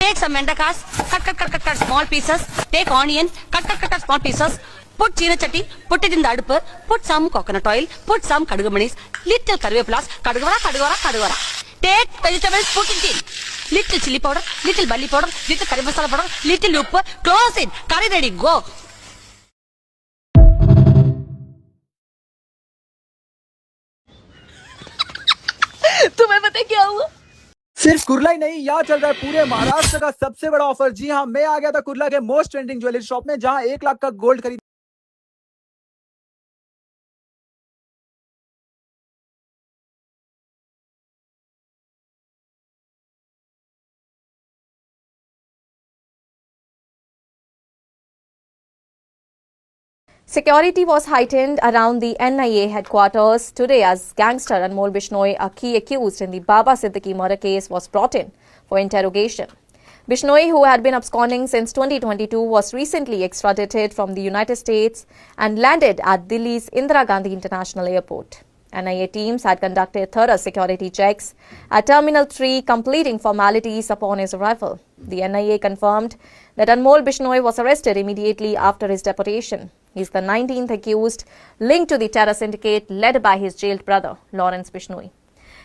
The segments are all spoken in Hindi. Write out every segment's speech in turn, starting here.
Take some mendakas, cut small pieces. Take onion, cut small pieces. Put china chatti, put it in the adupu, put some coconut oil, put some kadugumanis, little karvepulas, kadugavara. Take vegetables, put it in. Little chili powder, little barley powder, little curry masala powder, little uppu, close it, curry ready, go. तुम्हें पता है क्या हुआ? सिर्फ कुर्ला ही नहीं, यहाँ चल रहा है पूरे महाराष्ट्र का सबसे बड़ा ऑफर। जी हाँ, मैं आ गया था कुर्ला के मोस्ट ट्रेंडिंग ज्वेलरी शॉप में, जहाँ 1 लाख का गोल्ड खरीद Security was heightened around the NIA headquarters today as gangster Anmol Bishnoi, a key accused in the Baba Siddiqui murder case, was brought in for interrogation. Bishnoi, who had been absconding since 2022, was recently extradited from the United States and landed at Delhi's Indira Gandhi International Airport. NIA teams had conducted thorough security checks at Terminal 3, completing formalities upon his arrival. The NIA confirmed that Anmol Bishnoi was arrested immediately after his deportation. He is the 19th accused linked to the terror syndicate led by his jailed brother, Lawrence Bishnoi.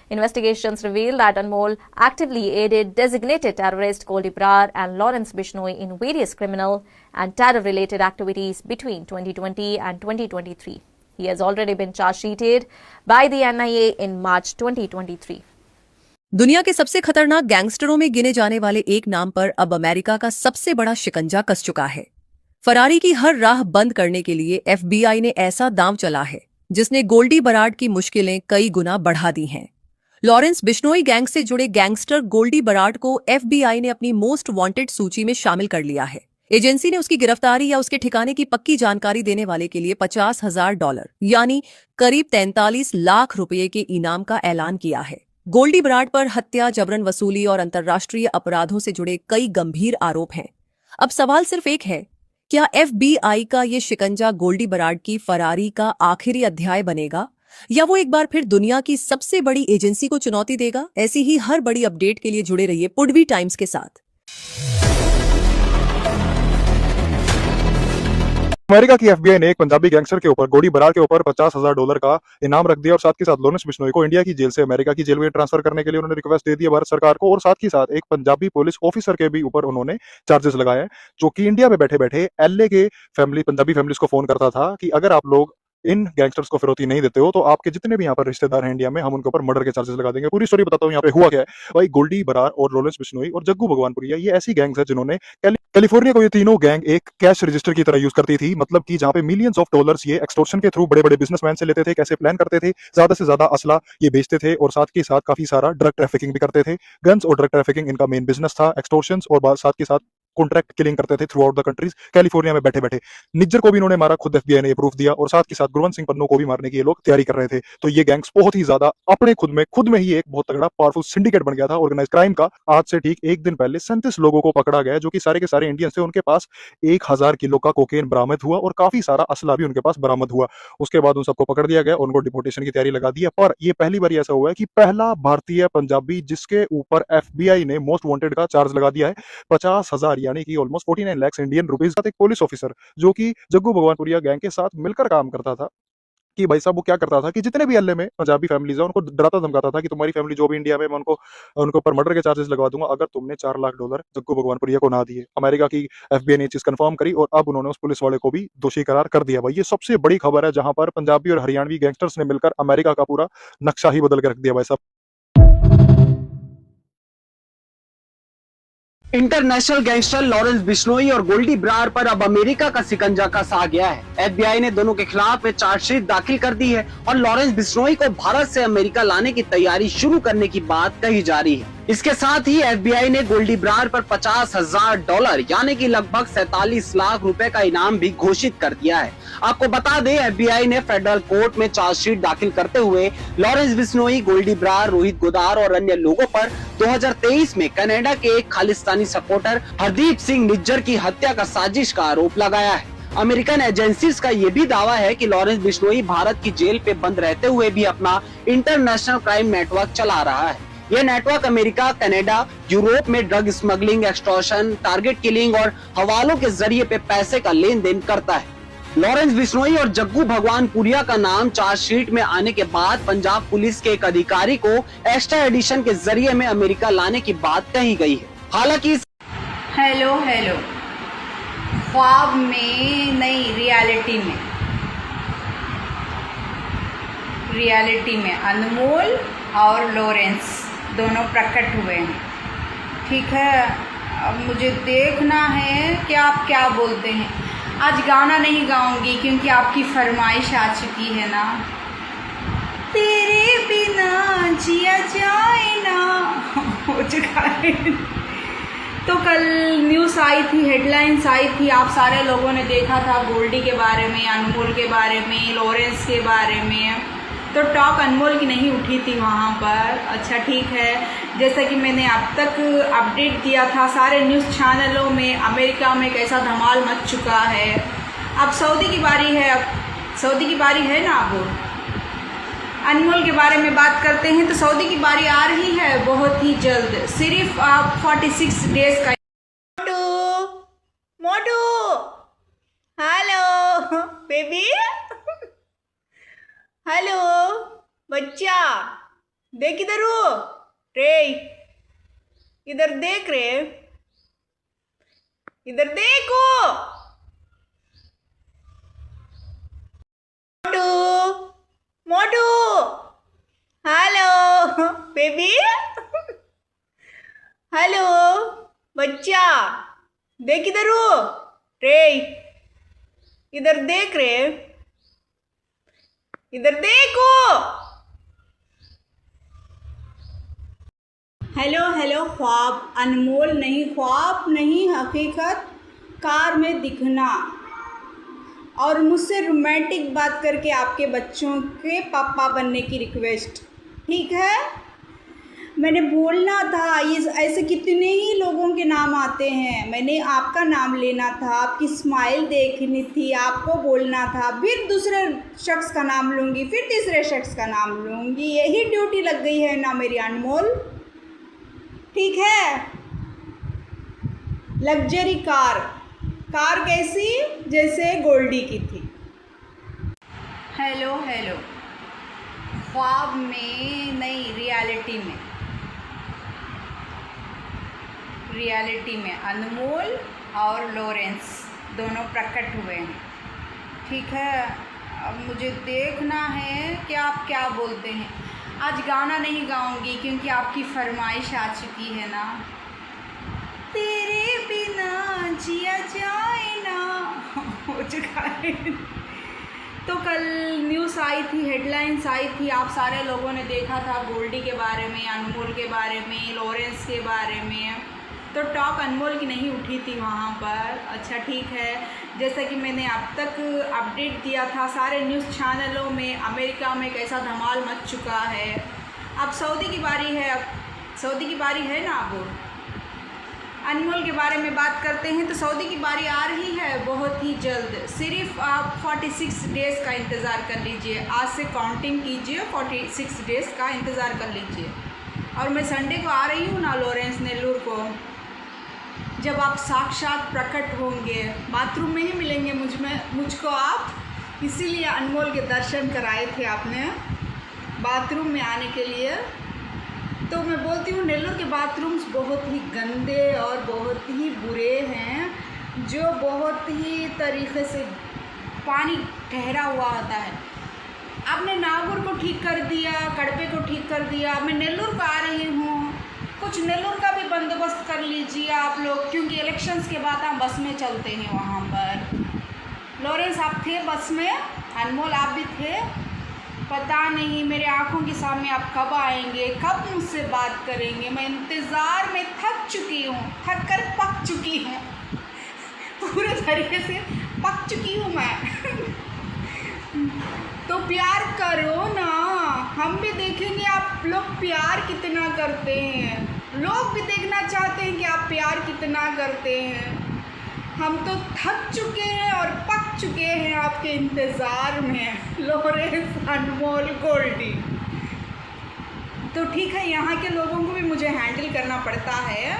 Investigations reveal that Anmol actively aided designated terrorist Goldie Brar and Lawrence Bishnoi in various criminal and terror-related activities between 2020 and 2023. He has already been charge-sheeted by the NIA in March 2023. दुनिया के सबसे खतरनाक गैंगस्टरों में गिने जाने वाले एक नाम पर अब अमेरिका का सबसे बड़ा शिकंजा कस चुका है। फरारी की हर राह बंद करने के लिए FBI ने ऐसा दांव चला है जिसने गोल्डी बराड की मुश्किलें कई गुना बढ़ा दी हैं। लॉरेंस बिश्नोई गैंग से जुड़े गैंगस्टर गोल्डी बराड को FBI ने अपनी मोस्ट वांटेड सूची में शामिल कर लिया है। एजेंसी ने उसकी गिरफ्तारी या उसके ठिकाने की पक्की जानकारी देने वाले के लिए $50,000 यानी करीब 43 लाख रुपए के इनाम का ऐलान किया है। गोल्डी बराड पर हत्या, जबरन वसूली और अंतर्राष्ट्रीय अपराधों से जुड़े कई गंभीर आरोप हैं। अब सवाल सिर्फ एक है, क्या FBI का ये शिकंजा गोल्डी बराड की फरारी का आखिरी अध्याय बनेगा या वो एक बार फिर दुनिया की सबसे बड़ी एजेंसी को चुनौती देगा? ऐसी ही हर बड़ी अपडेट के लिए जुड़े रहिए पुडवी टाइम्स के साथ। अमेरिका की FBI ने एक पंजाबी गैंगस्टर के ऊपर गोल्डी बराड के ऊपर $50,000 का इनाम रख दिया और साथ के साथ लॉरेंस बिश्नोई को इंडिया की जेल से अमेरिका की जेल में ट्रांसफर करने के लिए उन्होंने रिक्वेस्ट दे दी है भारत सरकार को। और साथ ही साथ एक पंजाबी पुलिस ऑफिसर के भी ऊपर उन्होंने चार्जेस लगाए हैं, जो कि इंडिया में बैठे बैठे LA के पंजाबी फैमिलीज को फोन करता था कि अगर आप लोग इन गैंगस्टर्स को फिरौती नहीं देते हो तो आपके जितने भी यहाँ पर रिश्तेदार हैं इंडिया में, हम उनके ऊपर मर्डर के चार्जेस लगा देंगे। पूरी स्टोरी बताता हूँ यहाँ पे हुआ क्या है। भाई गोल्डी बराड और लॉरेंस बिश्नोई और जग्गू भगवानपुरिया, ये ऐसी गैंग्स है जिन्होंने कैलिफोर्निया को ये तीनों गैंग एक कैश रजिस्टर की तरह यूज करती थी। मतलब कि जहाँ पे मिलियंस ऑफ डॉलर्स ये एक्सटॉर्शन के थ्रू बड़े बड़े बिजनेसमैन से लेते थे, कैसे प्लान करते थे, ज्यादा से ज्यादा असला ये बेचते थे और साथ के साथ काफी सारा ड्रग ट्रैफिकिंग भी करते थे। गन्स और ड्रग ट्रैफिकिंग इनका मेन बिजनेस था। एक्सटॉर्शन और साथ के साथ कॉन्ट्रैक्ट किलिंग करते थे through out the countries. California में बैठे बैठे निज्जर को भी इन्होंने मारा, खुद FBI ने प्रूफ दिया, और साथ के साथ गुरवंत सिंह पन्नू को भी मारने की ये लोग तैयारी कर रहे थे। तो ये गैंग्स बहुत ही ज्यादा अपने खुद में ही एक बहुत तगड़ा पावरफुल सिंडिकेट बन गया था ऑर्गेनाइज क्राइम का। आज से ठीक एक दिन पहले 37 लोगों को पकड़ा गया, जो कि सारे के सारे इंडियंस थे। उनके पास 1000 किलो का कोकेन बरामद हुआ और काफी सारा असला भी उनके पास बरामद हुआ। उसके बाद उन सबको पकड़ दिया गया, उनको डिपोर्टेशन की तैयारी लगा दी है। पर ये पहली बार ऐसा हुआ है कि पहला भारतीय पंजाबी जिसके ऊपर FBI ने मोस्ट वांटेड का चार्ज लगा दिया है 50,000 यानी कि ऑलमोस्ट 49 लाख इंडियन रुपीज का। एक पुलिस ऑफिसर जो कि जग्गू भगवानपुरिया गैंग के साथ मिलकर काम करता था, कि भाई साहब वो क्या करता था कि जितने भी LA में पंजाबी फैमिलीज है उनको डराता धमकाता था कि तुम्हारी फैमिली जो भी इंडिया में, मैं उनको ऊपर मर्डर के चार्जेस लगवा दूंगा अगर तुमने $4 लाख जग्गू भगवानपुरिया को ना दिए। अमेरिका की FBI ने चीज कंफर्म करी और अब उन्होंने उस पुलिस वाले को भी दोषी करार कर दिया। भाई ये सबसे बड़ी खबर है, जहां पर पंजाबी और हरियाणवी गैंगस्टर्स ने मिलकर अमेरिका का पूरा नक्शा ही बदल के रख दिया भाई साहब। इंटरनेशनल गैंगस्टर लॉरेंस बिश्नोई और गोल्डी बराड पर अब अमेरिका का शिकंजा कसा गया है। FBI ने दोनों के खिलाफ में चार्जशीट दाखिल कर दी है और लॉरेंस बिश्नोई को भारत से अमेरिका लाने की तैयारी शुरू करने की बात कही जा रही है। इसके साथ ही FBI ने गोल्डी बराड पर $50,000 यानी कि लगभग 47 लाख रुपए का इनाम भी घोषित कर दिया है। आपको बता दें, FBI ने फेडरल कोर्ट में चार्जशीट दाखिल करते हुए लॉरेंस बिश्नोई, गोल्डी बराड, रोहित गोदार और अन्य लोगों पर 2023 में कनाडा के एक खालिस्तानी सपोर्टर हरदीप सिंह निज्जर की हत्या का साजिश का आरोप लगाया है। अमेरिकन एजेंसीज का ये भी दावा है कि लॉरेंस बिश्नोई भारत की जेल पे बंद रहते हुए भी अपना इंटरनेशनल क्राइम नेटवर्क चला रहा है। यह नेटवर्क अमेरिका, कनाडा, यूरोप में drug smuggling, extortion, target killing और हवालों के जरिए पे पैसे का लेन देन करता है। लॉरेंस बिश्नोई और जग्गू भगवानपुरिया का नाम चार्जशीट में आने के बाद पंजाब पुलिस के एक अधिकारी को एक्स्ट्रा एडिशन के जरिए में अमेरिका लाने की बात कही गई है। हालांकि हेलो ख्वाब में नहीं, रियलिटी में अनमोल और लॉरेंस दोनों प्रकट हुए हैं। ठीक है, अब मुझे देखना है कि आप क्या बोलते हैं। आज गाना नहीं गाऊंगी क्योंकि आपकी फरमाइश आ चुकी है ना, तेरे बिना जिया जाए ना हो चुका है। तो कल न्यूज़ आई थी, हेडलाइंस आई थी, आप सारे लोगों ने देखा था गोल्डी के बारे में, अनमोल के बारे में, लॉरेंस के बारे में। तो टॉक अनमोल की नहीं उठी थी वहाँ पर। अच्छा ठीक है, जैसा कि मैंने अब तक अपडेट दिया था सारे न्यूज़ चैनलों में, अमेरिका में कैसा धमाल मच चुका है। अब सऊदी की बारी है, अब सऊदी की बारी है ना। अब अनमोल के बारे में बात करते हैं तो सऊदी की बारी आ रही है बहुत ही जल्द। सिर्फ आप 46 डेज का। मोटू हेलो बेबी, हेलो बच्चा, देख इधर हो रे, इधर देख रे, इधर देखो। मोटू मोटू हेलो बेबी, हेलो बच्चा, देख इधर हो रे, इधर देख रे, इधर देखो। हेलो ख्वाब, अनमोल नहीं, ख्वाब नहीं, हकीकत। कार में दिखना और मुझसे रोमांटिक बात करके आपके बच्चों के पापा बनने की रिक्वेस्ट। ठीक है, मैंने बोलना था, ये ऐसे कितने ही लोगों के नाम आते हैं, मैंने आपका नाम लेना था, आपकी स्माइल देखनी थी, आपको बोलना था, फिर दूसरे शख्स का नाम लूँगी, फिर तीसरे शख्स का नाम लूँगी। यही ड्यूटी लग गई है ना मेरी अनमोल। ठीक है, लग्जरी कार, कार कैसी, जैसे गोल्डी की थी। हेलो ख्वाब में नहीं, रियलिटी में अनमोल और लॉरेंस दोनों प्रकट हुए हैं। ठीक है, अब मुझे देखना है कि आप क्या बोलते हैं। आज गाना नहीं गाऊंगी क्योंकि आपकी फरमाइश आ चुकी है ना, तेरे बिना जिया जाए ना हो चुका है। तो कल न्यूज़ आई थी, हेडलाइंस आई थी, आप सारे लोगों ने देखा था गोल्डी के बारे में, अनमोल के बारे में, लॉरेंस के बारे में। तो टॉक अनमोल की नहीं उठी थी वहाँ पर। अच्छा ठीक है, जैसा कि मैंने अब तक अपडेट दिया था सारे न्यूज़ चैनलों में, अमेरिका में कैसा धमाल मच चुका है। अब सऊदी की बारी है, अब सऊदी की बारी है ना। अब अनमोल के बारे में बात करते हैं तो सऊदी की बारी आ रही है बहुत ही जल्द। सिर्फ आप 46 डेज़ का इंतज़ार कर लीजिए, आज से काउंटिंग कीजिए, 46 डेज़ का इंतज़ार कर लीजिए। और मैं संडे को आ रही हूँ ना लॉरेंस नेल्लूर को, जब आप साक्षात प्रकट होंगे, बाथरूम में ही मिलेंगे मुझको आप, इसीलिए अनमोल के दर्शन कराए थे आपने बाथरूम में आने के लिए। तो मैं बोलती हूँ नेल्लूर के बाथरूम्स बहुत ही गंदे और बहुत ही बुरे हैं, जो बहुत ही तरीक़े से पानी ठहरा हुआ होता है। आपने नागौर को ठीक कर दिया, कड़पे को ठीक कर दिया, मैं नेल्लूर को आ रही हूँ, कुछ नेल्लूर का भी बंदोबस्त कर लीजिए आप लोग, क्योंकि इलेक्शंस के बाद हम बस में चलते हैं वहाँ पर। लॉरेंस आप थे बस में, अनमोल आप भी थे, पता नहीं मेरे आंखों के सामने आप कब आएंगे, कब मुझसे बात करेंगे। मैं इंतज़ार में थक चुकी हूँ, थक कर पक चुकी हूँ, पूरे तरीके से पक चुकी हूँ मैं। तो प्यार करो ना, हम भी देखेंगे आप लोग प्यार कितना करते हैं, लोग भी देखना चाहते हैं कि आप प्यार कितना करते हैं। हम तो थक चुके हैं और पक चुके हैं आपके इंतज़ार में, लॉरेंस, अनमोल, गोल्डी। तो ठीक है, यहाँ के लोगों को भी मुझे हैंडल करना पड़ता है।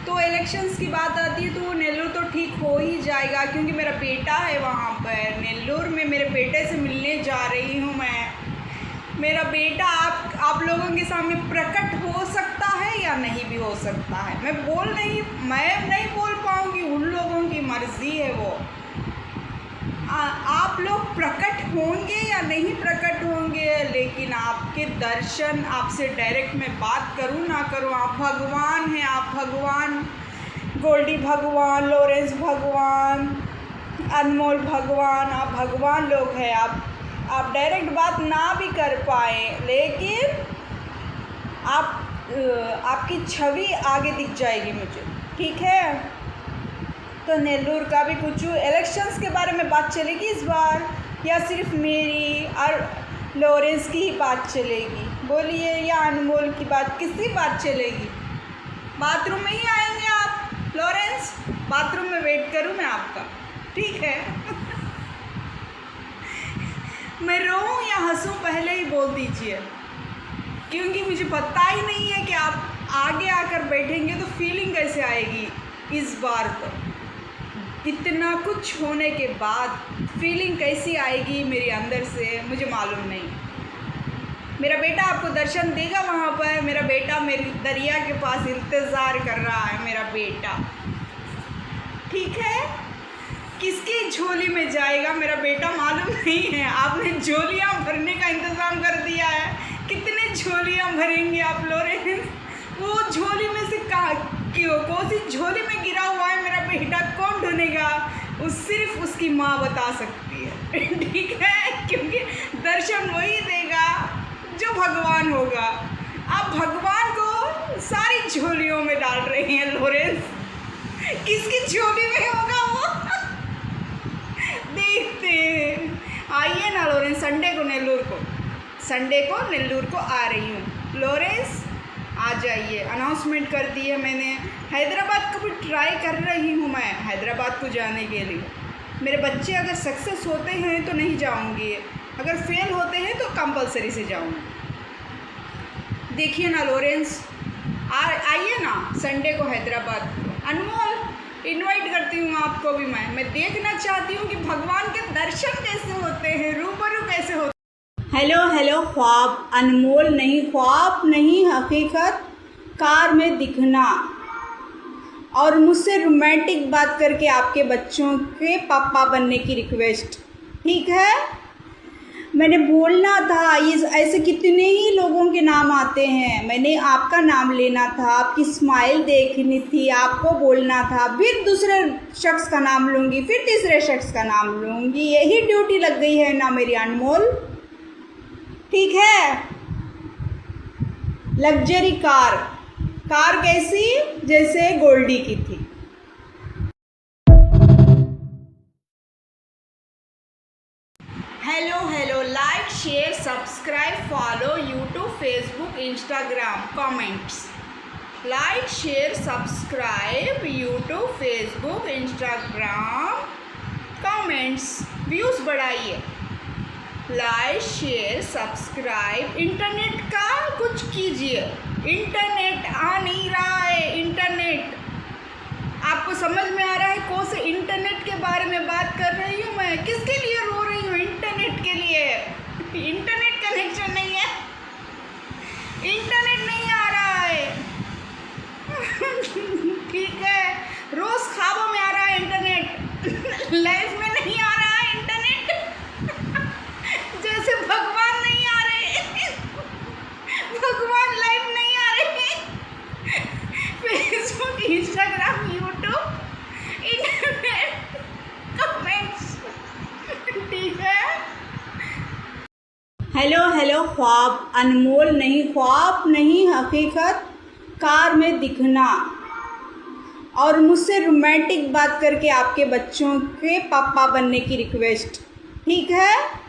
तो इलेक्शंस की बात आती है तो वो नेल्लोर तो ठीक हो ही जाएगा, क्योंकि मेरा बेटा है वहाँ पर नेल्लोर में। मेरे बेटे से मिलने जा रही हूँ मैं। मेरा बेटा आप लोगों के सामने प्रकट हो सकता है या नहीं भी हो सकता है। मैं नहीं बोल पाऊँगी, उन लोगों की मर्ज़ी है वो। आप लोग प्रकट होंगे या नहीं प्रकट होंगे, लेकिन आपके दर्शन, आपसे डायरेक्ट मैं बात करूं ना करूं, आप भगवान हैं, आप भगवान, गोल्डी भगवान, लॉरेंस भगवान, अनमोल भगवान, आप भगवान लोग हैं। आप डायरेक्ट बात ना भी कर पाए, लेकिन आपकी छवि आगे दिख जाएगी मुझे, ठीक है। तो नेल्लोर का भी कुछ इलेक्शंस के बारे में बात चलेगी इस बार, या सिर्फ मेरी और लॉरेंस की ही बात चलेगी? बोलिए, या अनमोल की बात, किसकी बात चलेगी? बाथरूम में ही आएंगे आप लॉरेंस? बाथरूम में वेट करूं मैं आपका, ठीक है। मैं रोऊं या हंसूं पहले ही बोल दीजिए, क्योंकि मुझे पता ही नहीं है कि आप आगे आकर बैठेंगे तो फीलिंग कैसे आएगी इस बार। तो इतना कुछ होने के बाद फीलिंग कैसी आएगी मेरे अंदर से मुझे मालूम नहीं। मेरा बेटा आपको दर्शन देगा वहाँ पर। मेरा बेटा मेरी दरिया के पास इंतज़ार कर रहा है, मेरा बेटा, ठीक है। किसकी झोली में जाएगा मेरा बेटा मालूम नहीं है। आपने झोलियाँ भरने का इंतज़ाम कर दिया है, कितने झोलियाँ भरेंगे आप लॉरेंस? वो झोली में से कौन सी झोली में गिरा हुआ है मेरा बेटा, कौन ढूंढेगा? सिर्फ उसकी माँ बता सकती है, ठीक है, क्योंकि दर्शन वही देगा जो भगवान होगा। आप भगवान को सारी झोलियों में डाल रहे हैं लॉरेंस, किसकी झोली में होगा वो? देखते हैं। आइए ना लॉरेंस, संडे को नेल्लोर को आ रही हूँ। लॉरेंस आ जाइए, अनाउंसमेंट कर दी है मैंने। हैदराबाद को भी ट्राई कर रही हूँ मैं, हैदराबाद को जाने के लिए। मेरे बच्चे अगर सक्सेस होते हैं तो नहीं जाऊँगी, अगर फेल होते हैं तो कंपलसरी से जाऊँगी। देखिए ना लॉरेंस, आइए ना संडे को हैदराबाद को। अनमोल, इनवाइट करती हूँ आपको भी मैं देखना चाहती हूँ कि भगवान के दर्शन कैसे होते हैं, रूबरू कैसे होते हैं। हेलो ख्वाब, अनमोल नहीं, ख्वाब नहीं, हकीकत। कार में दिखना और मुझसे रोमांटिक बात करके आपके बच्चों के पापा बनने की रिक्वेस्ट, ठीक है। मैंने बोलना था, ये ऐसे कितने ही लोगों के नाम आते हैं, मैंने आपका नाम लेना था, आपकी स्माइल देखनी थी, आपको बोलना था, फिर दूसरे शख्स का नाम लूँगी, फिर तीसरे शख्स का नाम लूँगी। यही ड्यूटी लग गई है ना मेरी अनमोल, ठीक है। लग्जरी कार कैसी? जैसे गोल्डी की थी। Hello, like, share, subscribe, follow YouTube, Facebook, Instagram, comments. Like, share, subscribe, YouTube, Facebook, Instagram, comments, views बढ़ाइए। लाइक, शेयर, सब्सक्राइब, इंटरनेट का कुछ कीजिए। इंटरनेट आ नहीं रहा है, इंटरनेट आपको समझ में आ रहा है कौन से इंटरनेट के बारे में बात कर रही हूँ मैं? किसके लिए रो रही हूँ? इंटरनेट के लिए। इंटरनेट कनेक्शन नहीं है, इंटरनेट नहीं आ रहा है। ठीक है, रोज ख्वाबों में आ रहा है इंटरनेट, लाइफ में नहीं आ रहा है इंटरनेट। जैसे भगवान नहीं आ रहे, भगवान लाइव नहीं आ रहे। Facebook, Instagram, YouTube, internet, comments, ठीक है। हेलो ख्वाब, अनमोल नहीं, ख्वाब नहीं, हकीकत। कार में दिखना और मुझसे रोमांटिक बात करके आपके बच्चों के पापा बनने की रिक्वेस्ट, ठीक है।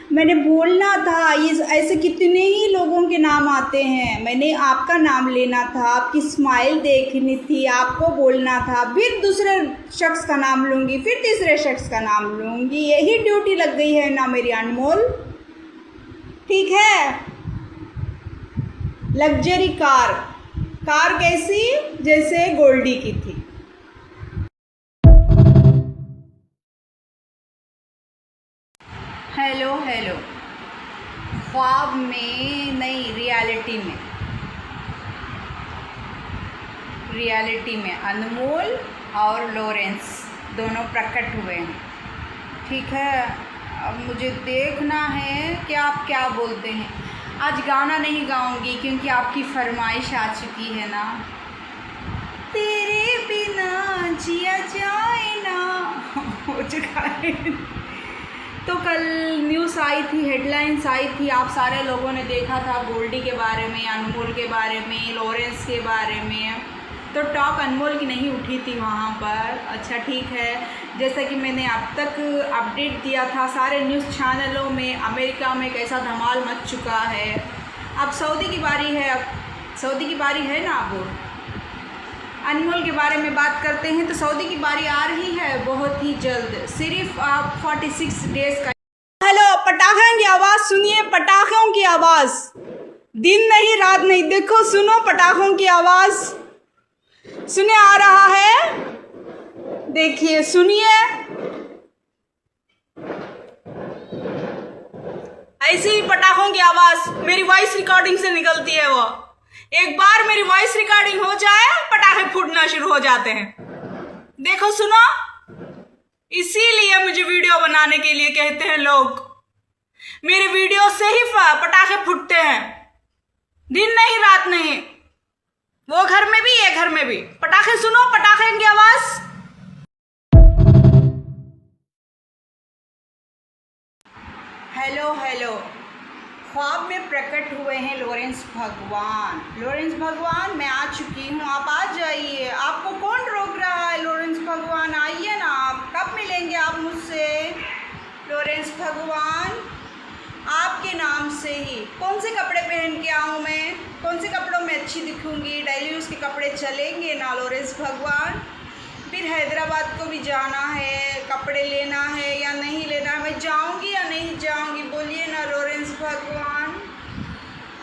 मैंने बोलना था, ये ऐसे कितने ही लोगों के नाम आते हैं, मैंने आपका नाम लेना था, आपकी स्माइल देखनी थी, आपको बोलना था, फिर दूसरे शख्स का नाम लूँगी, फिर तीसरे शख्स का नाम लूँगी। यही ड्यूटी लग गई है ना मेरी अनमोल, ठीक है। लग्जरी कार, कार कैसी? जैसे गोल्डी की थी। हेलो हेलो, ख्वाब में नहीं, रियलिटी में अनमोल और लॉरेंस दोनों प्रकट हुए हैं। ठीक है, अब मुझे देखना है कि आप क्या बोलते हैं। आज गाना नहीं गाऊंगी क्योंकि आपकी फरमाइश आ चुकी है ना, तेरे बिना जिया जाए ना, हो चुका है। तो कल न्यूज़ आई थी, हेडलाइंस आई थी, आप सारे लोगों ने देखा था गोल्डी के बारे में, अनमोल के बारे में, लॉरेंस के बारे में। तो टॉक अनमोल की नहीं उठी थी वहाँ पर। अच्छा ठीक है, जैसा कि मैंने अब तक अपडेट दिया था सारे न्यूज़ चैनलों में, अमेरिका में कैसा धमाल मच चुका है। अब सऊदी की बारी है, अब सऊदी की बारी है ना। अब अनमोल के बारे में बात करते हैं तो सऊदी की बारी आ रही है बहुत ही जल्द, सिर्फ आप 46 डेज़ का। हेलो, पटाखों की आवाज़ सुनिए, पटाखों की आवाज़, दिन नहीं रात नहीं, देखो सुनो पटाखों की आवाज़, सुने आ रहा है, देखिए सुनिए, ऐसी ही पटाखों की आवाज़ मेरी वॉइस रिकॉर्डिंग से निकलती है। वो एक बार मेरी वॉइस रिकॉर्डिंग हो जाए, पटाखे फूटना शुरू हो जाते हैं। देखो सुनो, इसीलिए मुझे वीडियो बनाने के लिए कहते हैं लोग, मेरे वीडियो से ही पटाखे फूटते हैं, दिन नहीं रात नहीं, वो घर में भी ये घर में भी। पटाखे सुनो, पटाखे की आवाज। हेलो हेलो, ख्वाब में प्रकट हुए हैं लॉरेंस भगवान। लॉरेंस भगवान, मैं आ चुकी हूँ, आप आ जाइए, आपको कौन रोक रहा है? लॉरेंस भगवान आइए ना, आप कब मिलेंगे आप मुझसे? लॉरेंस भगवान, आपके नाम से ही कौन से कपड़े पहन के आऊँ मैं? कौन से कपड़ों में अच्छी दिखूँगी? डेली यूज़ के कपड़े चलेंगे ना लॉरेंस भगवान? फिर हैदराबाद को भी जाना है, कपड़े लेना है या नहीं लेना है, मैं जाऊँगी या नहीं जाऊँगी? बोलिए ना लॉरेंस भगवान,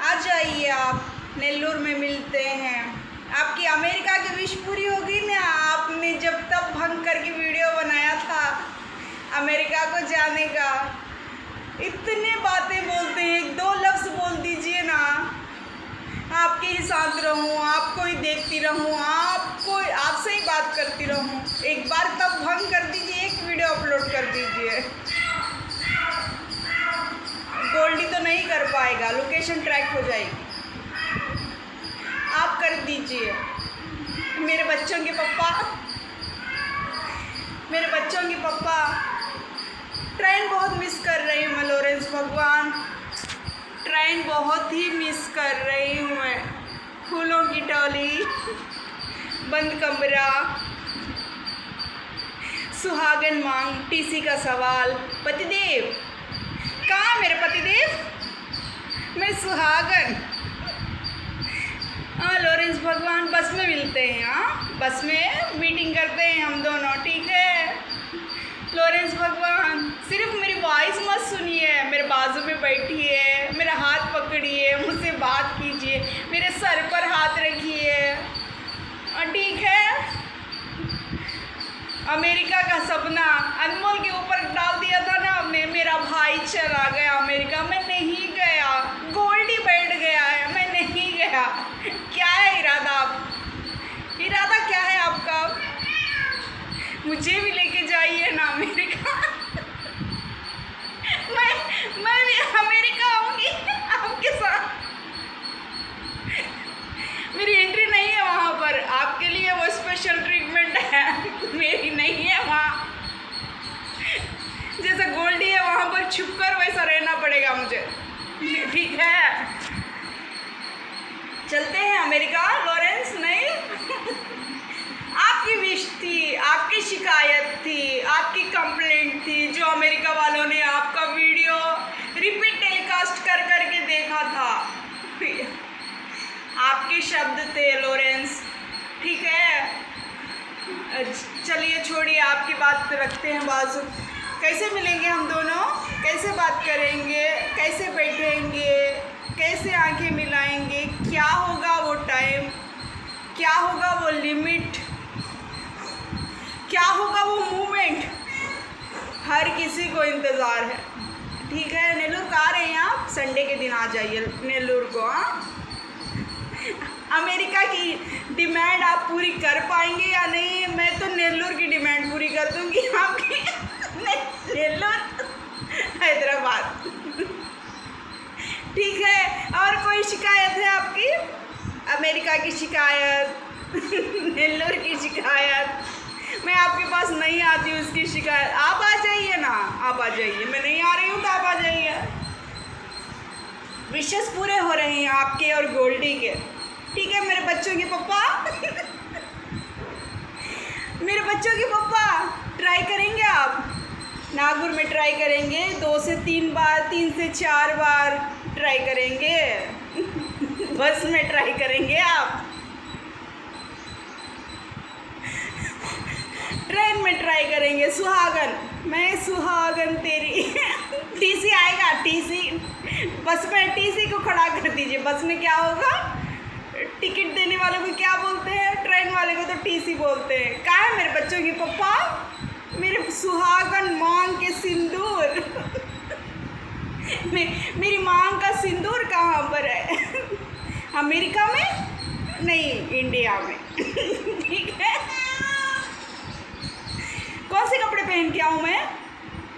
आ जाइए आप, नेल्लूर में मिलते हैं। आपकी अमेरिका की विश पूरी होगी ना, आपने जब तब भंग करके वीडियो बनाया था अमेरिका को जाने का। इतने बातें बोलते हैं, एक दो लफ्ज़ बोल दीजिए ना, आपके ही साथ रहूँ, आपको ही देखती रहूँ, आपसे ही बात करती रहूँ। एक बार तब भंग कर दीजिए, एक वीडियो अपलोड कर दीजिए। गोल्डी तो नहीं कर पाएगा, लोकेशन ट्रैक हो जाएगी, आप कर दीजिए। मेरे बच्चों के पप्पा ट्रेन बहुत मिस कर रही हूँ मैं लॉरेंस भगवान, ट्रेन बहुत ही मिस कर रही हूँ मैं। फूलों की टोली, बंद कमरा, सुहागन मांग, टीसी का सवाल, पतिदेव कहाँ? मेरे पतिदेव, मैं सुहागन। हाँ लॉरेंस भगवान, बस में मिलते हैं, हाँ बस में मीटिंग करते हैं हम दोनों, ठीक है? लॉरेंस भगवान, सिर्फ मेरी वॉइस मत सुनिए, मेरे बाजू में बैठिए, मेरा हाथ पकड़िए, मुझसे बात कीजिए, मेरे सर पर हाथ रखिए, ठीक है? अमेरिका का सपना अनमोल के ऊपर डाल दिया था ना आपने, मेरा भाई चला गया अमेरिका, मैं नहीं गया, गोल्डी बैठ गया है, मैं नहीं गया। क्या है इरादा? इरादा क्या है आपका? मुझे भी लेके जाइए ना अमेरिका। मैं भी अमेरिका आऊँगी आपके साथ। मेरी एंट्री नहीं है वहाँ पर, आपके लिए वो स्पेशल ट्रीटमेंट है, मेरी नहीं है वहाँ। जैसा गोल्डी है वहाँ पर छुपकर वैसा रहना पड़ेगा मुझे, ठीक है? चलते हैं अमेरिका लॉरेंस। नहीं आपकी विश थी, आपकी शिकायत थी, आपकी कंप्लेंट थी, जो अमेरिका वालों ने आपका वीडियो रिपीट टेलीकास्ट कर करके देखा था, आपके शब्द थे लॉरेंस, ठीक है? चलिए छोड़िए, आपकी बात रखते हैं बाजू। कैसे मिलेंगे हम दोनों? कैसे बात करेंगे? कैसे बैठेंगे? कैसे आंखें मिलाएंगे, क्या होगा वो टाइम, क्या होगा वो लिमिट, क्या होगा वो मोमेंट, हर किसी को इंतज़ार है। ठीक है, नेल्लूर को आ रहे हैं आप, संडे के दिन आ जाइए नेल्लूर को। हाँ, अमेरिका की डिमांड आप पूरी कर पाएंगे या नहीं? मैं तो नेल्लूर की डिमांड पूरी कर दूंगी आपकी। नेल्लूर हैदराबाद। ठीक है, और कोई शिकायत है आपकी? अमेरिका की शिकायत, नेल्लूर की शिकायत, मैं आपके पास नहीं आती हूँ उसकी शिकायत। आप आ जाइए ना, आप आ जाइए, मैं नहीं आ रही हूँ तो आप आ जाइए। विशेष पूरे हो रहे हैं आपके और गोल्डी के। ठीक है मेरे बच्चों के पापा। मेरे बच्चों के पापा, ट्राई करेंगे आप? नागपुर में ट्राई करेंगे 2 से 3 बार, 3 से 4 बार ट्राई करेंगे। बस में ट्राई करेंगे आप, ट्रेन में ट्राई करेंगे। सुहागन, मैं सुहागन तेरी। टीसी आएगा, टीसी बस में, टीसी को खड़ा कर दीजिए। बस में क्या होगा, टिकट देने वाले को क्या बोलते हैं? ट्रेन वाले को तो टीसी बोलते हैं। कहाँ है मेरे बच्चों की पप्पा? मेरे सुहागन मांग के सिंदूर। मेरी मांग का सिंदूर कहाँ पर है? अमेरिका में नहीं, इंडिया में। ठीक है, कौन से कपड़े पहन के आऊँ मैं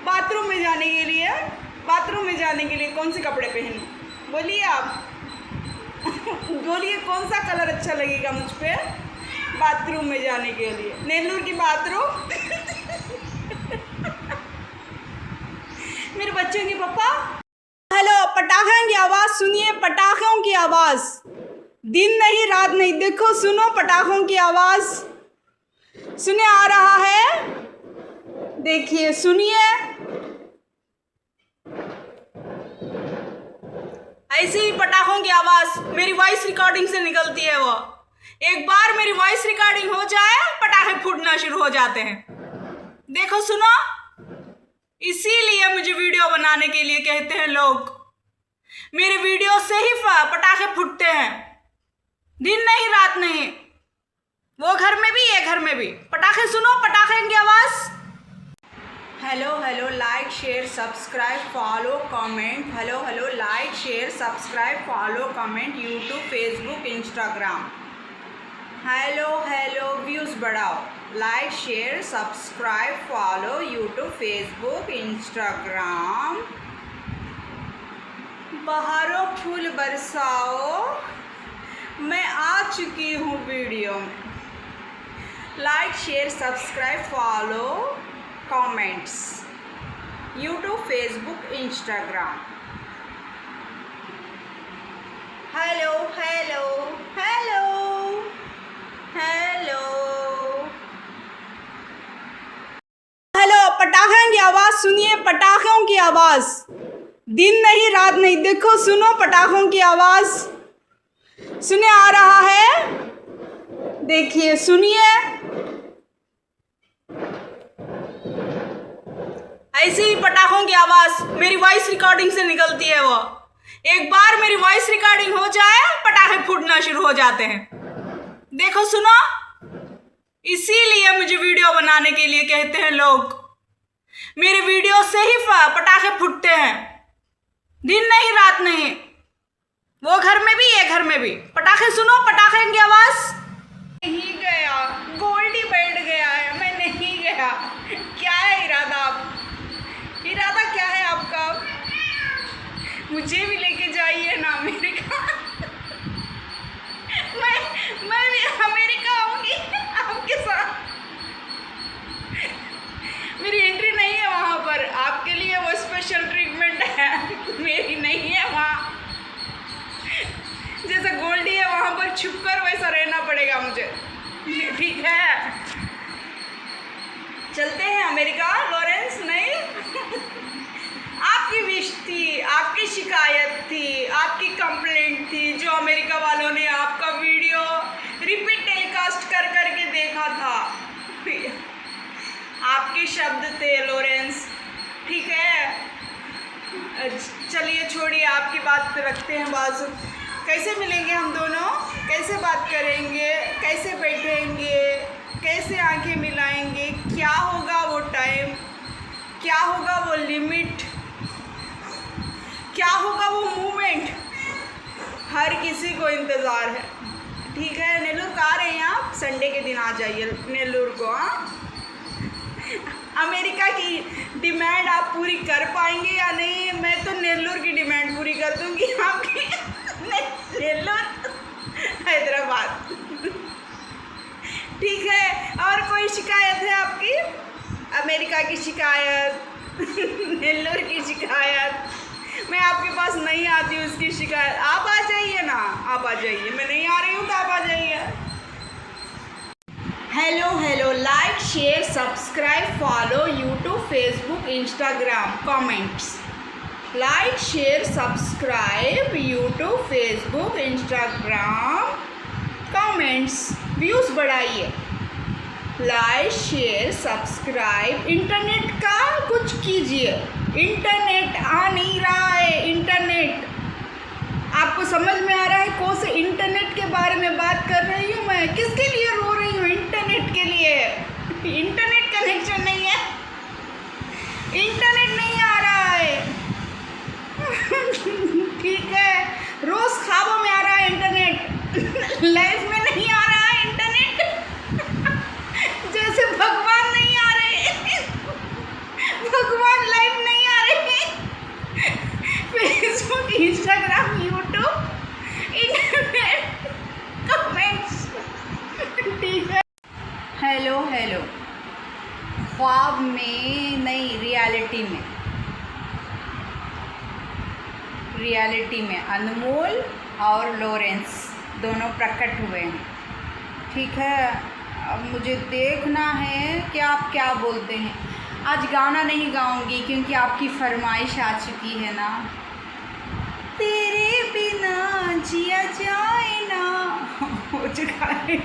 बाथरूम में जाने के लिए? बाथरूम में जाने के लिए कौन से कपड़े पहनूं? बोलिए आप। बोलिए कौन सा कलर अच्छा लगेगा मुझ पे बाथरूम में जाने के लिए? नेल्लूर की बाथरूम। मेरे बच्चों के पापा। हेलो, पटाखों की आवाज़ सुनिए, पटाखों की आवाज़। दिन नहीं रात नहीं, देखो सुनो पटाखों की आवाज़। सुने आ रहा है, देखिए सुनिए। ऐसी ही पटाखों की आवाज़ मेरी वॉइस रिकॉर्डिंग से निकलती है। वो एक बार मेरी वॉइस रिकॉर्डिंग हो जाए, पटाखे फूटना शुरू हो जाते हैं। देखो सुनो, इसीलिए मुझे वीडियो बनाने के लिए कहते हैं लोग। मेरे वीडियो से ही पटाखे फूटते हैं, दिन नहीं रात नहीं। वो घर में भी, ये घर में भी। पटाखे सुनो, पटाखे की आवाज़। Hello hello, like share subscribe follow comment. Hello hello, like share subscribe follow comment, YouTube Facebook Instagram. Hello hello, views बढ़ाओ। Like share subscribe follow YouTube Facebook Instagram. बहारों फूल बरसाओ, मैं आ चुकी हूँ वीडियो में। Like share subscribe follow comments, YouTube Facebook Instagram. Hello hello hello hello hello, पटाखों की आवाज़ सुनिए, पटाखों की आवाज़। दिन नहीं रात नहीं, देखो सुनो पटाखों की आवाज़। सुने आ रहा है, देखिए सुनिए। ऐसी ही पटाखों की आवाज़ मेरी वॉइस रिकॉर्डिंग से निकलती है। वो एक बार मेरी वॉइस रिकॉर्डिंग हो जाए, पटाखे फूटना शुरू हो जाते हैं। देखो सुनो, इसीलिए मुझे वीडियो बनाने के लिए कहते हैं लोग। मेरे वीडियो से ही पटाखे फूटते हैं, दिन नहीं रात नहीं। वो घर में भी, ये घर में भी। पटाखे सुनो, पटाखे की आवाज़। नहीं गया, गोल्डी बैठ गया है, मैं नहीं गया। क्या है इरादा? आप इरादा क्या है आपका? मुझे भी लेके जाइए ना अमेरिका। मैं भी अमेरिका आऊँगी आपके साथ। मेरी एंट्री नहीं है वहाँ पर, आपके लिए वो स्पेशल ट्रीटमेंट है, मेरी नहीं है वहाँ। जैसा गोल्डी है वहाँ पर छुपकर वैसा रहना पड़ेगा मुझे। ठीक है, चलते हैं अमेरिका। लॉरेंस नहीं, आपकी विश थी, आपकी शिकायत थी, आपकी कंप्लेंट थी, जो अमेरिका वालों ने आपका वीडियो रिपीट टेलीकास्ट कर करके देखा था। आपके शब्द थे लॉरेंस। ठीक है, चलिए छोड़िए, आपकी बात रखते हैं बाजू। कैसे मिलेंगे हम दोनों, कैसे बात करेंगे, कैसे बैठेंगे, कैसे आंखें मिलाएंगे, क्या होगा वो टाइम, क्या होगा वो लिमिट, क्या होगा वो मूवमेंट, हर किसी को इंतज़ार है। ठीक है, नेल्लूर को आ रहे हैं आप, संडे के दिन आ जाइए नेल्लूर को। हाँ, अमेरिका की डिमांड आप पूरी कर पाएंगे या नहीं? मैं तो नेल्लूर की डिमांड पूरी कर दूंगी आपकी। नेल्लूर हैदराबाद। ठीक है, और कोई शिकायत है आपकी? अमेरिका की शिकायत, नेल्लूर की शिकायत, मैं आपके पास नहीं आती हूँ उसकी शिकायत। आप आ जाइए ना, आप आ जाइए, मैं नहीं आ रही हूँ तो आप आ जाइए। Hello, like, share, subscribe, follow YouTube, Facebook, Instagram, comments. Like, share, subscribe, YouTube, Facebook, Instagram, comments, views बढ़ाइए। लाइक, शेयर, सब्सक्राइब, इंटरनेट का कुछ कीजिए। इंटरनेट आ नहीं रहा है, इंटरनेट आपको समझ में आ रहा है? कौन से इंटरनेट के बारे में बात कर रही हूँ मैं? किसके लिए रो रही हूँ? इंटरनेट के लिए। इंटरनेट कनेक्शन नहीं है, इंटरनेट नहीं आ रहा है। ठीक है, रोज ख्वाबों में आ रहा है इंटरनेट, लाइफ में नहीं आ रहा है इंटरनेट। जैसे भगवान नहीं आ रहे, भगवान लाइफ नहीं आ रहे। Facebook, Instagram, YouTube, internet, comments. ठीक है, हेलो, ख्वाब में नहीं, रियलिटी में अनमोल और लॉरेंस दोनों प्रकट हुए हैं। ठीक है, अब मुझे देखना है कि आप क्या बोलते हैं। आज गाना नहीं गाऊंगी क्योंकि आपकी फरमाइश आ चुकी है ना, तेरे बिना जिया जाए ना, हो चुका है।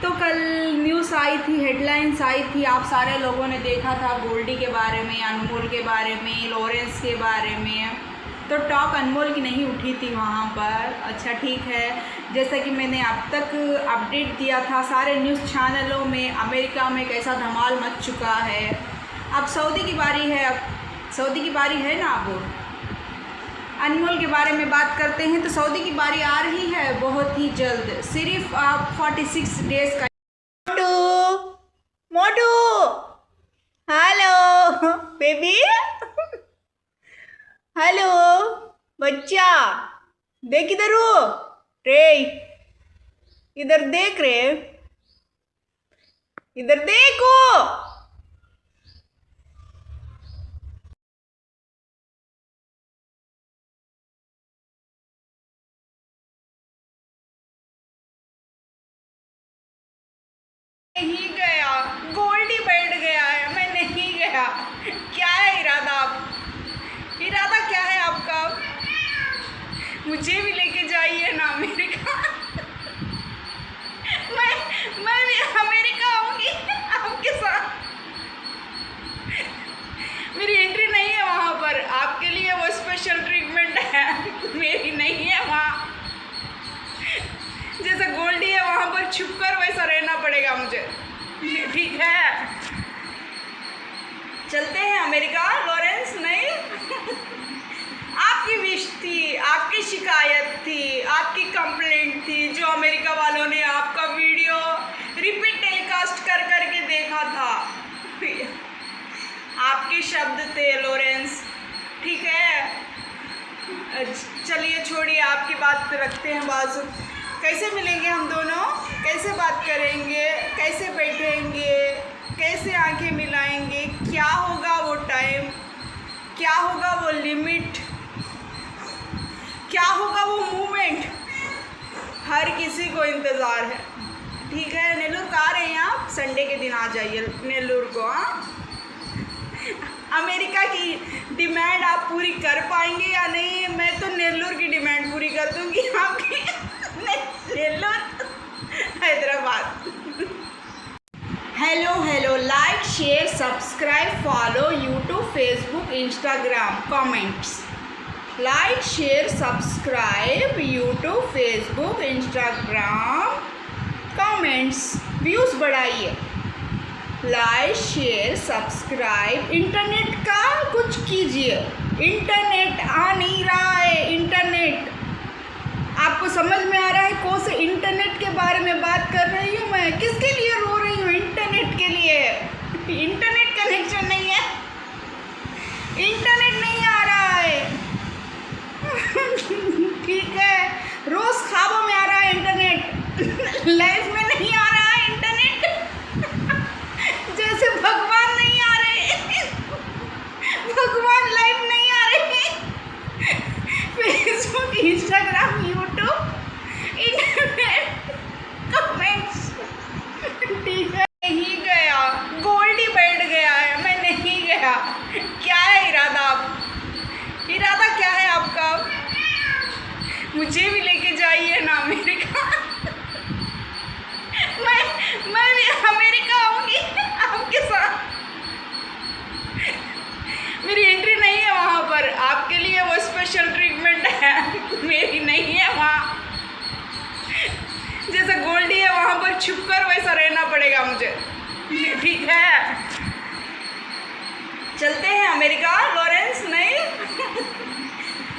तो कल न्यूज़ आई थी, हेडलाइंस आई थी, आप सारे लोगों ने देखा था गोल्डी के बारे में, अनमोल के बारे में, लॉरेंस के बारे में। तो टॉक अनमोल की नहीं उठी थी वहाँ पर। अच्छा ठीक है, जैसा कि मैंने अब तक अपडेट दिया था सारे न्यूज़ चैनलों में, अमेरिका में कैसा धमाल मच चुका है। अब सऊदी की बारी है, अब सऊदी की बारी है ना। अब अनमोल के बारे में बात करते हैं तो सऊदी की बारी आ रही है बहुत ही जल्द। सिर्फ आप 46 डेज़ का। मोटू, हेलो बेबी, हेलो बच्चा, देख इधर हो रे, इधर देख रे, इधर देखो। नहीं गया, गोल्डी बैठ गया है, मैं नहीं गया। क्या है इरादा? इरादा क्या है आपका? मुझे भी लेके जाइए ना अमेरिका। मैं भी अमेरिका आऊँगी आपके साथ। मेरी एंट्री नहीं है वहाँ पर, आपके लिए वो स्पेशल ट्रीटमेंट है, मेरी नहीं है वहाँ। जैसा गोल्डी है वहाँ पर छुपकर वैसा रहना पड़ेगा मुझे। ठीक है, चलते हैं अमेरिका। लॉरेंस नहीं, आपकी विश थी, आपकी शिकायत थी, आपकी कंप्लेंट थी, जो अमेरिका वालों ने आपका वीडियो रिपीट टेलीकास्ट कर करके देखा था। आपके शब्द थे लॉरेंस। ठीक है, चलिए छोड़िए, आपकी बात रखते हैं बाजू। कैसे मिलेंगे हम दोनों, कैसे बात करेंगे, कैसे बैठेंगे, कैसे आंखें मिलाएंगे, क्या होगा वो टाइम, क्या होगा वो लिमिट, क्या होगा वो मूवमेंट, हर किसी को इंतज़ार है। ठीक है, नेल्लूर को आ रहे हैं आप, संडे के दिन आ जाइए नेल्लूर को। हाँ, अमेरिका की डिमांड आप पूरी कर पाएंगे या नहीं? मैं तो नेल्लूर की डिमांड पूरी कर दूंगी आपकी। Nellore Hyderabad. Hello like share subscribe follow YouTube Facebook Instagram comments like share subscribe YouTube Facebook Instagram comments views बढ़ाइए लाइक शेयर सब्सक्राइब इंटरनेट का कुछ कीजिए इंटरनेट आ नहीं रहा है इंटरनेट आपको समझ में आ रहा है कौन से इंटरनेट के बारे में बात कर रही हूँ मैं किसके लिए रो रही हूँ इंटरनेट के लिए इंटरनेट कनेक्शन नहीं है इंटरनेट नहीं आ रहा है ठीक है रोज ख्वाबों में आ रहा है इंटरनेट लाइफ में नहीं आ रहा है इंटरनेट जैसे भगवान नहीं आ रहे भगवान लाइव नहीं आ रहे Facebook Instagram YouTube internet comments ठीक है नहीं गया गोल्डी बैठ गया है मैं नहीं गया क्या है इरादा क्या है आपका मुझे भी लेके जाइए ना अमेरिका मैं भी अमेरिका आऊँगी आपके साथ मेरी एंट्री नहीं है वहाँ पर आपके लिए वो स्पेशल ट्रीटमेंट है मेरी नहीं है वहाँ जैसे गोल्डी है वहाँ पर छुपकर वैसा रहना पड़ेगा मुझे ठीक है चलते हैं अमेरिका लॉरेंस नहीं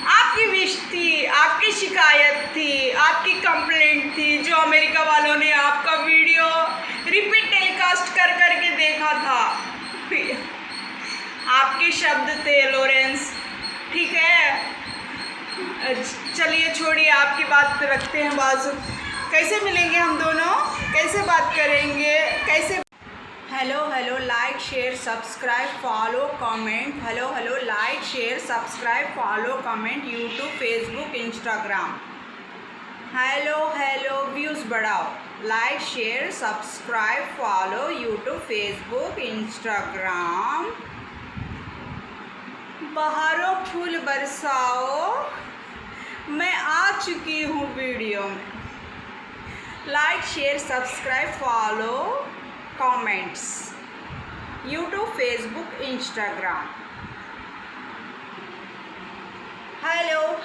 आपकी विश थी आपकी शिकायत थी आपकी कंप्लेंट थी जो अमेरिका वालों ने आपका वीडियो रिपीट टेलीकास्ट कर करके देखा था आपके शब्द थे लॉरेंस ठीक है चलिए छोड़िए आपकी बात रखते हैं बाजू कैसे मिलेंगे हम दोनों कैसे बात करेंगे कैसे hello like share subscribe follow comment hello like share subscribe follow comment YouTube Facebook Instagram hello views बढ़ाओ like share subscribe follow YouTube Facebook Instagram बहारों फूल बरसाओ मैं आ चुकी हूँ वीडियो में like share subscribe follow comments YouTube Facebook Instagram hello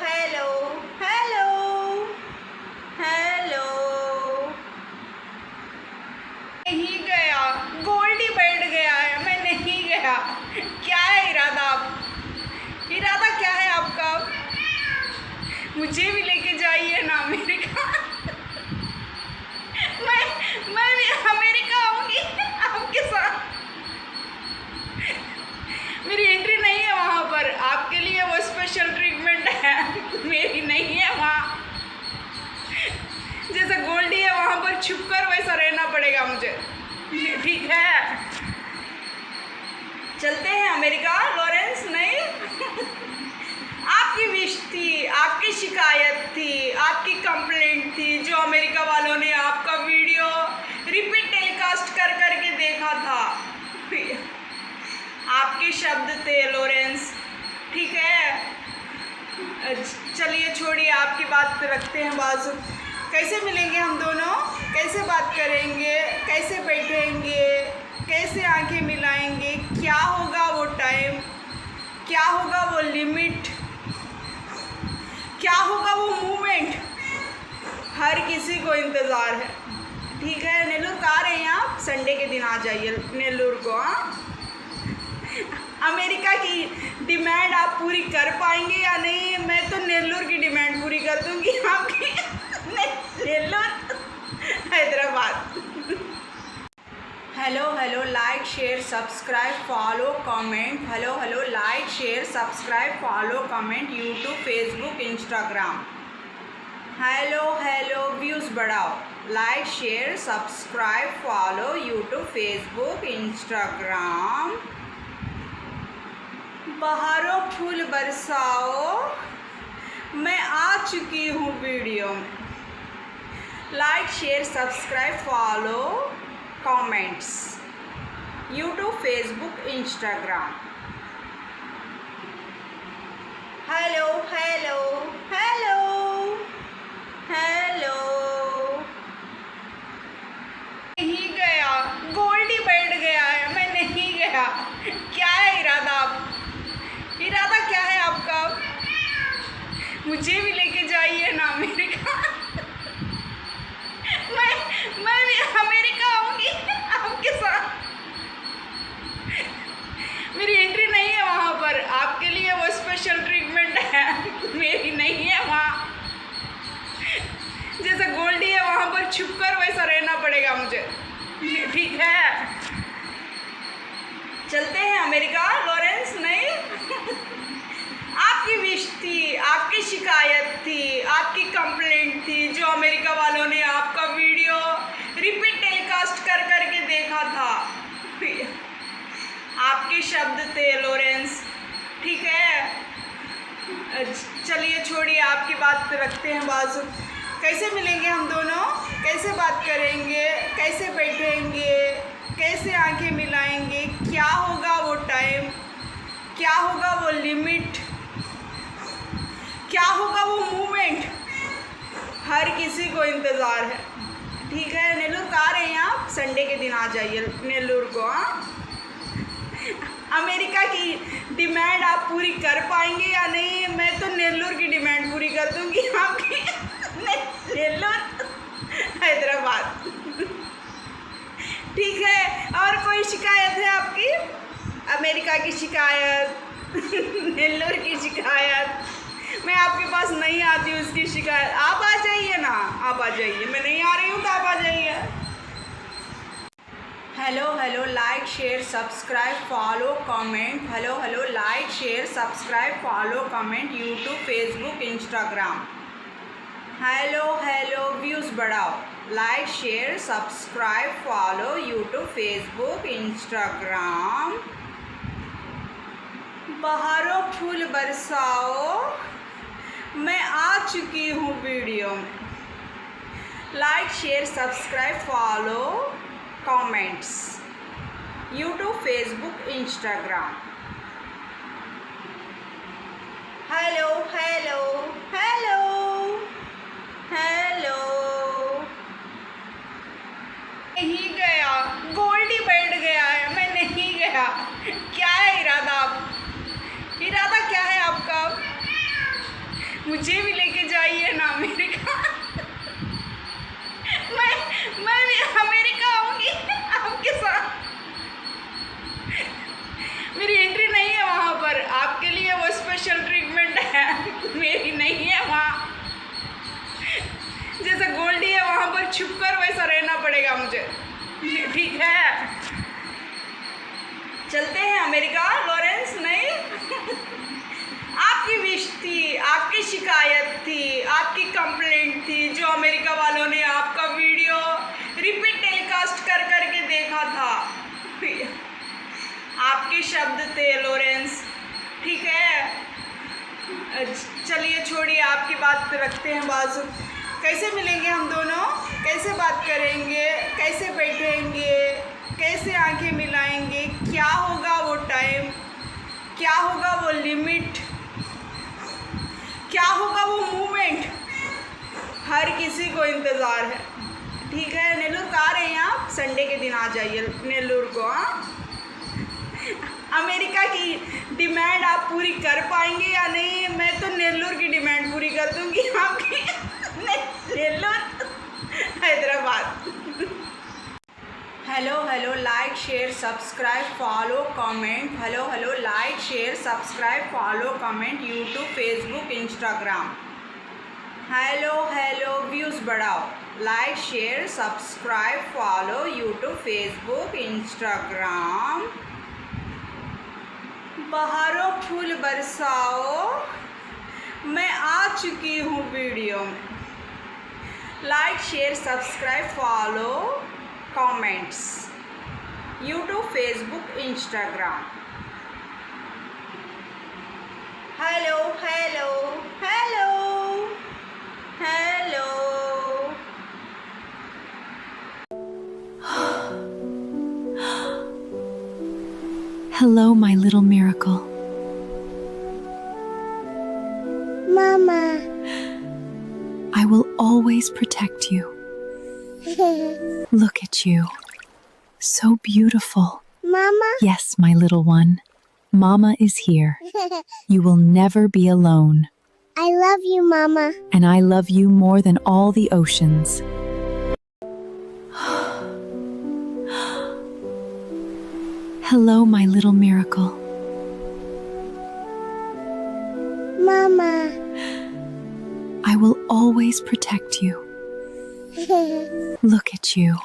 नहीं गया गोल्डी बैठ गया है मैं नहीं गया क्या है इरादा आपका मुझे भी लेके जाइए ना अमेरिका मैं भी अमेरिका आऊँगी आपके साथ मेरी एंट्री नहीं है वहाँ पर आपके लिए वो स्पेशल ट्रीटमेंट है मेरी नहीं है वहाँ जैसे गोल्डी है वहाँ पर छुपकर वैसा रहना पड़ेगा मुझे ठीक है चलते हैं अमेरिका लॉरेंस नहीं आपकी विश थी आपकी शिकायत थी आपकी कंप्लेंट थी जो अमेरिका वालों ने आपका वीडियो रिपीट टेलीकास्ट कर करके देखा था आपके शब्द थे लॉरेंस ठीक है इरादा क्या है आपका मुझे भी लेके जाइए ना अमेरिका मैं भी अमेरिका आऊँगी आपके साथ मेरी एंट्री नहीं है वहाँ पर आपके लिए वो स्पेशल ट्रीटमेंट है मेरी नहीं है वहाँ जैसे गोल्डी है वहाँ पर छुपकर वैसा रहना पड़ेगा मुझे ठीक है चलते हैं अमेरिका लॉरेंस नहीं आपकी विश थी आपकी शिकायत थी आपकी कंप्लेंट थी जो अमेरिका वालों ने आपका वीडियो रिपीट टेलीकास्ट कर करके देखा था आपके शब्द थे लॉरेंस ठीक है चलिए छोड़िए आपकी बात रखते हैं बाजू कैसे मिलेंगे हम दोनों कैसे बात करेंगे कैसे बैठेंगे कैसे आंखें मिलाएंगे क्या होगा वो टाइम क्या होगा वो लिमिट क्या होगा वो मूवमेंट हर किसी को इंतज़ार है ठीक है नेल्लूर को आ रहे हैं आप संडे के दिन आ जाइए नेल्लूर को हाँ अमेरिका की डिमांड आप पूरी कर पाएंगे या नहीं मैं तो नेल्लूर की डिमांड पूरी कर दूंगी आपकी Nellore Hyderabad hello like share subscribe follow comment hello like share subscribe follow comment YouTube Facebook Instagram hello views बढ़ाओ like share subscribe follow YouTube Facebook Instagram बहारों फूल बरसाओ मैं आ चुकी हूँ वीडियो में like share subscribe follow comments YouTube Facebook Instagram hello नहीं गया गोल्डी बैठ क्या है इरादा? इरादा क्या है आपका? मुझे भी लेके जाइए ना अमेरिका। मैं भी अमेरिका आऊँगी आपके साथ। मेरी एंट्री नहीं है वहाँ पर, आपके लिए वो स्पेशल ट्रीटमेंट है, मेरी नहीं है वहाँ। जैसा गोल्डी है वहाँ पर छुपकर वैसा रहना पड़ेगा मुझे, ठीक है? चलते हैं अमेरिका लॉरेंस। नहीं आपकी विश थी, आपकी शिकायत थी, आपकी कंप्लेंट थी, जो अमेरिका वालों ने आपका वीडियो रिपीट टेलीकास्ट कर करके देखा था। आपके शब्द थे लॉरेंस, ठीक है? चलिए छोड़िए, आपकी बात रखते हैं बाजू। कैसे मिलेंगे हम दोनों? कैसे बात करेंगे? कैसे बैठेंगे? कैसे आंखें मिलाएंगे? क्या होगा वो टाइम? क्या होगा वो लिमिट? क्या होगा वो मूवमेंट? हर किसी को इंतज़ार है, ठीक है? नेल्लूर को आ रहे हैं आप? संडे के दिन आ जाइए नेल्लूर को। हाँ, अमेरिका की डिमांड आप पूरी कर पाएंगे या नहीं? मैं तो नेल्लूर की डिमांड पूरी कर दूंगी आपकी। नेल्लूर हैदराबाद, ठीक है? और कोई शिकायत है आपकी? अमेरिका की शिकायत, नेल्लूर की शिकायत? मैं आपके पास नहीं आती उसकी शिकायत। आप आ जाइए ना, आप आ जाइए। मैं नहीं आ रही हूँ तो आप आ जाइए। Hello, like share subscribe follow comment. Hello, like share subscribe follow comment YouTube Facebook Instagram. Hello, views बढ़ाओ। Like share subscribe follow YouTube Facebook Instagram. बहारों फूल बरसाओ, मैं आ चुकी हूँ वीडियो में। Like share subscribe follow comments YouTube Facebook Instagram. Hello, नहीं गया, गोल्डी बैठ गया है, मैं नहीं गया। क्या है इरादा? इरादा क्या है आपका? मुझे भी लेके जाइए ना अमेरिका। मैं भी अमेरिका आऊँगी आपके साथ। मेरी एंट्री नहीं है वहाँ पर, आपके लिए वो स्पेशल ट्रीटमेंट है, मेरी नहीं है वहाँ। जैसा गोल्डी है वहाँ पर छुपकर वैसा रहना पड़ेगा मुझे, ठीक है? चलते हैं अमेरिका लॉरेंस। नहीं आपकी विश थी, आपकी शिकायत थी, आपकी कंप्लेंट थी, जो अमेरिका वालों ने आपका वीडियो रिपीट टेलीकास्ट कर करके देखा था। आपके शब्द थे लॉरेंस, ठीक है? चलिए छोड़िए, आपकी बात रखते हैं बाजू। कैसे मिलेंगे हम दोनों? कैसे बात करेंगे? कैसे बैठेंगे? कैसे आंखें मिलाएंगे? क्या होगा वो टाइम? क्या होगा वो लिमिट? क्या होगा वो मूवमेंट? हर किसी को इंतज़ार है, ठीक है? नेल्लूर को आ रहे हैं आप? संडे के दिन आ जाइए नेल्लूर को। हाँ, अमेरिका की डिमांड आप पूरी कर पाएंगे या नहीं? मैं तो नेल्लूर की डिमांड पूरी कर दूंगी आपकी। Nellore Hyderabad. Hello, like share subscribe follow comment. Hello, like share subscribe follow comment YouTube Facebook Instagram. Hello, views बढ़ाओ। Like share subscribe follow YouTube Facebook Instagram. बहारों फूल बरसाओ, मैं आ चुकी हूँ वीडियो में। Like share subscribe follow comments YouTube Facebook Instagram. Hello. Hello, my little miracle. Mama. I will always protect you. Look at you. So beautiful. Mama. Yes, my little one. Mama is here. You will never be alone. I love you, Mama. And I love you more than all the oceans. Hello, my little miracle. Mama. I will always protect you. Look at you.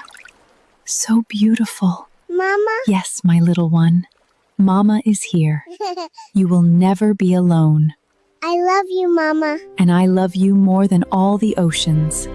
So beautiful. Mama. Yes, my little one. Mama is here. You will never be alone. I love you, Mama. And I love you more than all the oceans.